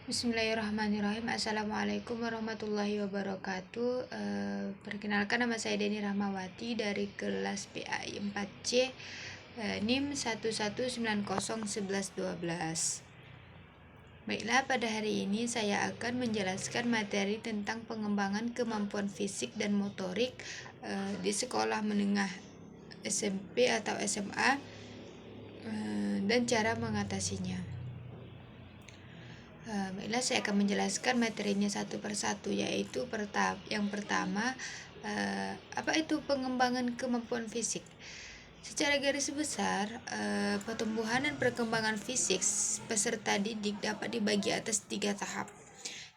Bismillahirrahmanirrahim. Assalamualaikum warahmatullahi wabarakatuh. Perkenalkan, nama saya Deni Rahmawati dari kelas PAI 4C, NIM 11901112. Baiklah, pada hari ini saya akan menjelaskan materi tentang pengembangan kemampuan fisik dan motorik di sekolah menengah SMP atau SMA, dan cara mengatasinya. Baiklah, saya akan menjelaskan materinya satu persatu, yaitu yang pertama, apa itu pengembangan kemampuan fisik. Secara garis besar, pertumbuhan dan perkembangan fisik peserta didik dapat dibagi atas 3 tahap.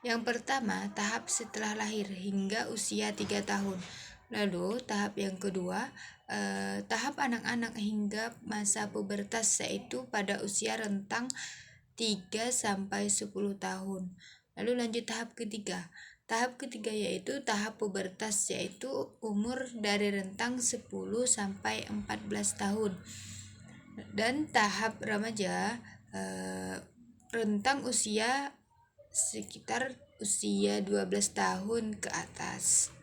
Yang pertama, tahap setelah lahir hingga usia 3 tahun. Lalu tahap yang kedua, tahap anak-anak hingga masa pubertas, yaitu pada usia rentang 3-10 tahun. Lalu lanjut tahap ketiga. Tahap ketiga yaitu tahap pubertas, yaitu umur dari rentang 10-14 tahun. Dan tahap remaja, rentang usia sekitar usia 12 tahun ke atas.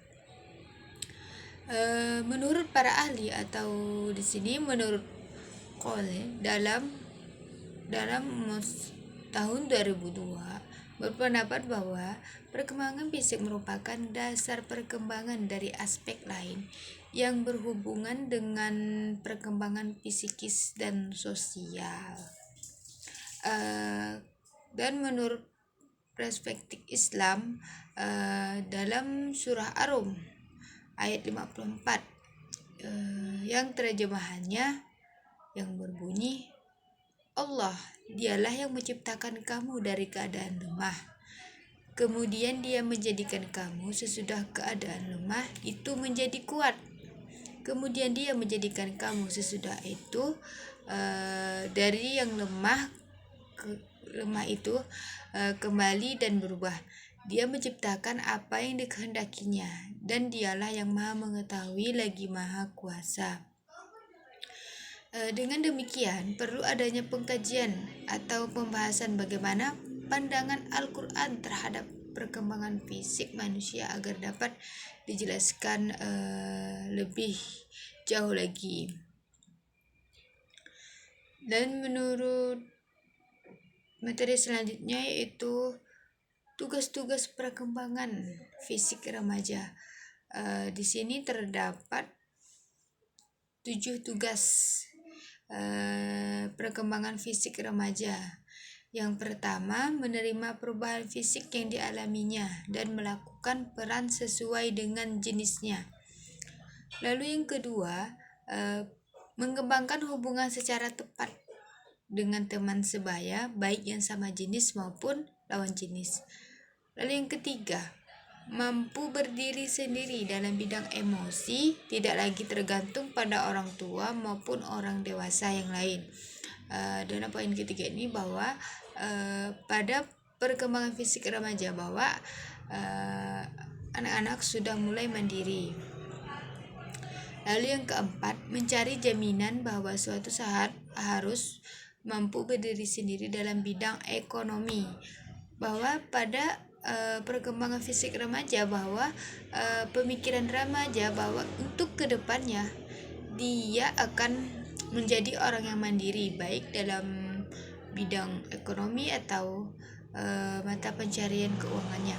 Menurut para ahli, atau di sini menurut Cole, dalam tahun 2002 berpendapat bahwa perkembangan fisik merupakan dasar perkembangan dari aspek lain yang berhubungan dengan perkembangan psikis dan sosial. Dan menurut perspektif Islam, dalam surah Ar-Rum ayat 54, yang terjemahannya yang berbunyi, Allah, dialah yang menciptakan kamu dari keadaan lemah. Kemudian dia menjadikan kamu sesudah keadaan lemah itu menjadi kuat. Kemudian dia menjadikan kamu sesudah itu dari yang lemah itu kembali dan berubah. Dia menciptakan apa yang dikehendakinya, dan dialah yang maha mengetahui lagi maha kuasa. Dengan demikian, perlu adanya pengkajian atau pembahasan bagaimana pandangan Al-Quran terhadap perkembangan fisik manusia agar dapat dijelaskan lebih jauh lagi. Dan menurut materi selanjutnya, yaitu tugas-tugas perkembangan fisik remaja. Di sini terdapat 7 tugas perkembangan fisik remaja. Yang pertama, menerima perubahan fisik yang dialaminya dan melakukan peran sesuai dengan jenisnya. Lalu yang kedua, mengembangkan hubungan secara tepat dengan teman sebaya, baik yang sama jenis maupun lawan jenis. Lalu yang ketiga, mampu berdiri sendiri dalam bidang emosi, tidak lagi tergantung pada orang tua maupun orang dewasa yang lain. Dan poin ketiga ini bahwa pada perkembangan fisik remaja, bahwa anak-anak sudah mulai mandiri. Lalu yang keempat, mencari jaminan bahwa suatu saat harus mampu berdiri sendiri dalam bidang ekonomi. Bahwa pada perkembangan fisik remaja, bahwa pemikiran remaja bahwa untuk kedepannya dia akan menjadi orang yang mandiri, baik dalam bidang ekonomi atau mata pencarian keuangannya.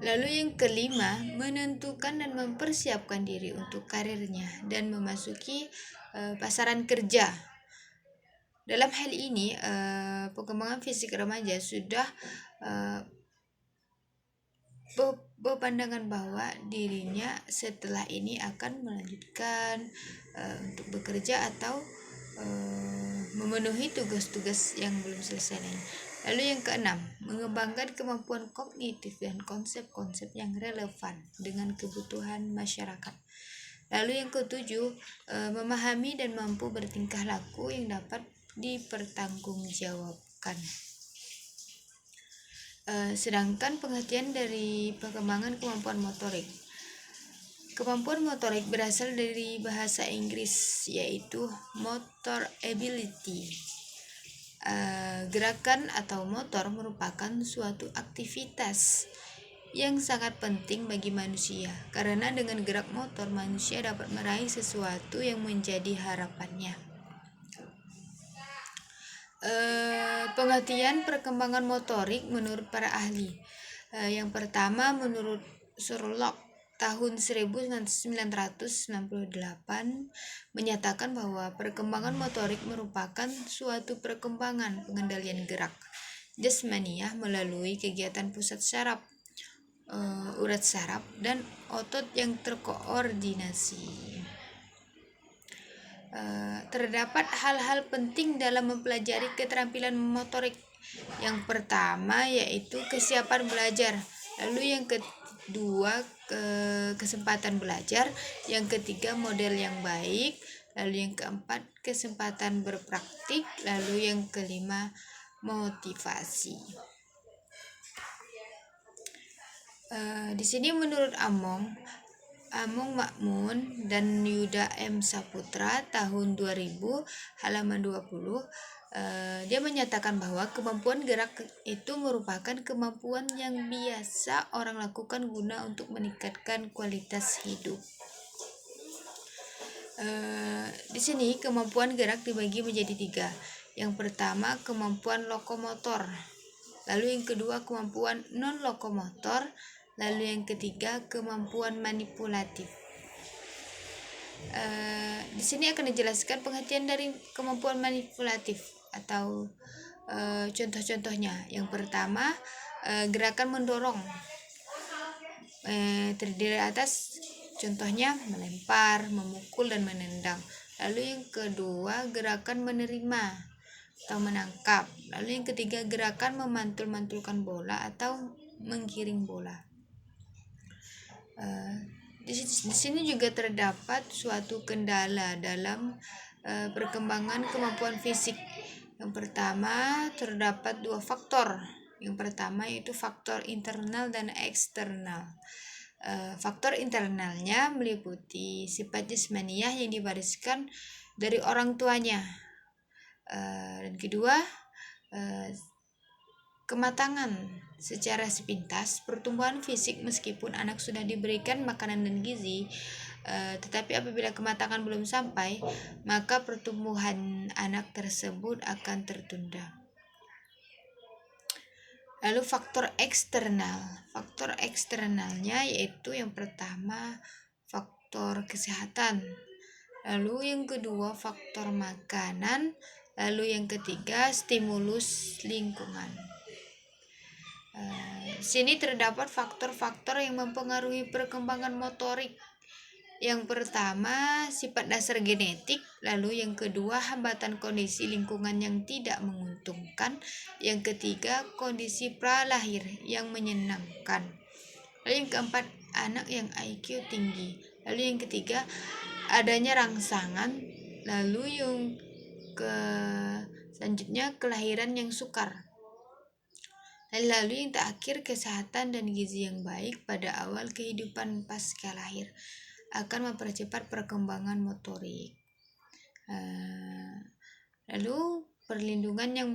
Lalu yang kelima, menentukan dan mempersiapkan diri untuk karirnya dan memasuki pasaran kerja. Dalam hal ini, perkembangan fisik remaja sudah berpandangan bahwa dirinya setelah ini akan melanjutkan untuk bekerja atau memenuhi tugas-tugas yang belum selesai lain. Lalu yang keenam, mengembangkan kemampuan kognitif dan konsep-konsep yang relevan dengan kebutuhan masyarakat. Lalu yang ketujuh, memahami dan mampu bertingkah laku yang dapat dipertanggungjawabkan. Sedangkan pengertian dari perkembangan kemampuan motorik. Kemampuan motorik berasal dari bahasa Inggris, yaitu motor ability. Gerakan atau motor merupakan suatu aktivitas yang sangat penting bagi manusia, karena dengan gerak motor manusia dapat meraih sesuatu yang menjadi harapannya. Pengertian perkembangan motorik menurut para ahli. Yang pertama, menurut Surlock tahun 1998 menyatakan bahwa perkembangan motorik merupakan suatu perkembangan pengendalian gerak jasmania melalui kegiatan pusat saraf, urat saraf, dan otot yang terkoordinasi. Terdapat hal-hal penting dalam mempelajari keterampilan motorik. Yang pertama yaitu kesiapan belajar, lalu yang kedua kesempatan belajar, yang ketiga model yang baik, lalu yang keempat kesempatan berpraktik, lalu yang kelima motivasi. Di sini menurut Among Makmun dan Yuda M. Saputra tahun 2000 halaman 20, dia menyatakan bahwa kemampuan gerak itu merupakan kemampuan yang biasa orang lakukan guna untuk meningkatkan kualitas hidup. Di sini kemampuan gerak dibagi menjadi 3. Yang pertama kemampuan lokomotor, lalu yang kedua kemampuan non lokomotor, lalu yang ketiga kemampuan manipulatif. Di sini akan dijelaskan pengertian dari kemampuan manipulatif atau contoh-contohnya. Yang pertama gerakan mendorong, terdiri atas contohnya melempar, memukul, dan menendang. Lalu yang kedua gerakan menerima atau menangkap. Lalu yang ketiga gerakan memantul-mantulkan bola atau menggiring bola. Di sini juga terdapat suatu kendala dalam perkembangan kemampuan fisik. Yang pertama terdapat 2 faktor. Yang pertama yaitu faktor internal dan eksternal. Faktor internalnya meliputi sifat jasmaniah yang diwariskan dari orang tuanya. Dan kedua, kematangan secara sepintas pertumbuhan fisik. Meskipun anak sudah diberikan makanan dan gizi, tetapi apabila kematangan belum sampai, maka pertumbuhan anak tersebut akan tertunda. Lalu faktor eksternalnya yaitu yang pertama faktor kesehatan, lalu yang kedua faktor makanan, lalu yang ketiga stimulus lingkungan. Sini terdapat faktor-faktor yang mempengaruhi perkembangan motorik. Yang pertama sifat dasar genetik, lalu yang kedua hambatan kondisi lingkungan yang tidak menguntungkan, yang ketiga kondisi pralahir yang menyenangkan, lalu yang keempat anak yang IQ tinggi, lalu yang ketiga adanya rangsangan, lalu yang selanjutnya kelahiran yang sukar, lalu yang terakhir kesehatan dan gizi yang baik pada awal kehidupan pasca lahir akan mempercepat perkembangan motorik. Lalu perlindungan yang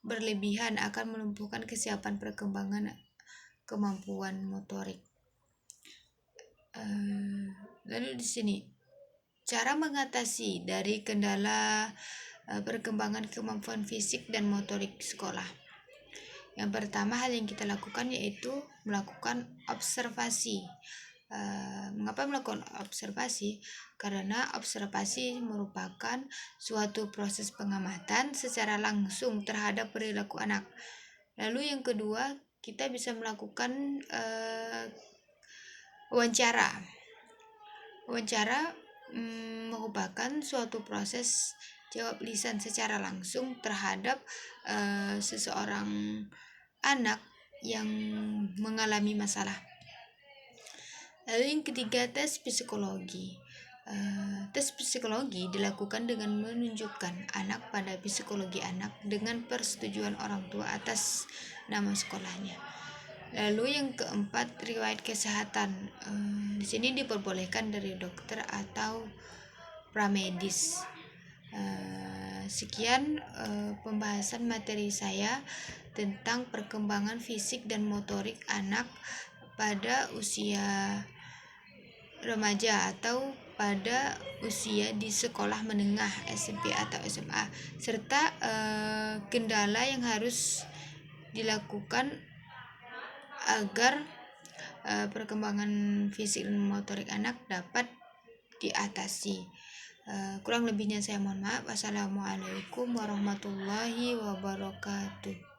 berlebihan akan melumpuhkan kesiapan perkembangan kemampuan motorik. Lalu di sini cara mengatasi dari kendala perkembangan kemampuan fisik dan motorik sekolah. Yang pertama hal yang kita lakukan yaitu melakukan observasi. Mengapa melakukan observasi? Karena observasi merupakan suatu proses pengamatan secara langsung terhadap perilaku anak. Lalu yang kedua, kita bisa melakukan wawancara. Wawancara merupakan suatu proses jawab lisan secara langsung terhadap seseorang anak yang mengalami masalah. Lalu yang ketiga tes psikologi. Tes psikologi dilakukan dengan menunjukkan anak pada psikologi anak dengan persetujuan orang tua atas nama sekolahnya. Lalu yang keempat riwayat kesehatan. Di sini diperbolehkan dari dokter atau pramedis. Sekian pembahasan materi saya tentang perkembangan fisik dan motorik anak pada usia remaja atau pada usia di sekolah menengah SMP atau SMA, serta kendala yang harus dilakukan agar perkembangan fisik dan motorik anak dapat diatasi. Kurang lebihnya saya mohon maaf. Wassalamualaikum warahmatullahi wabarakatuh.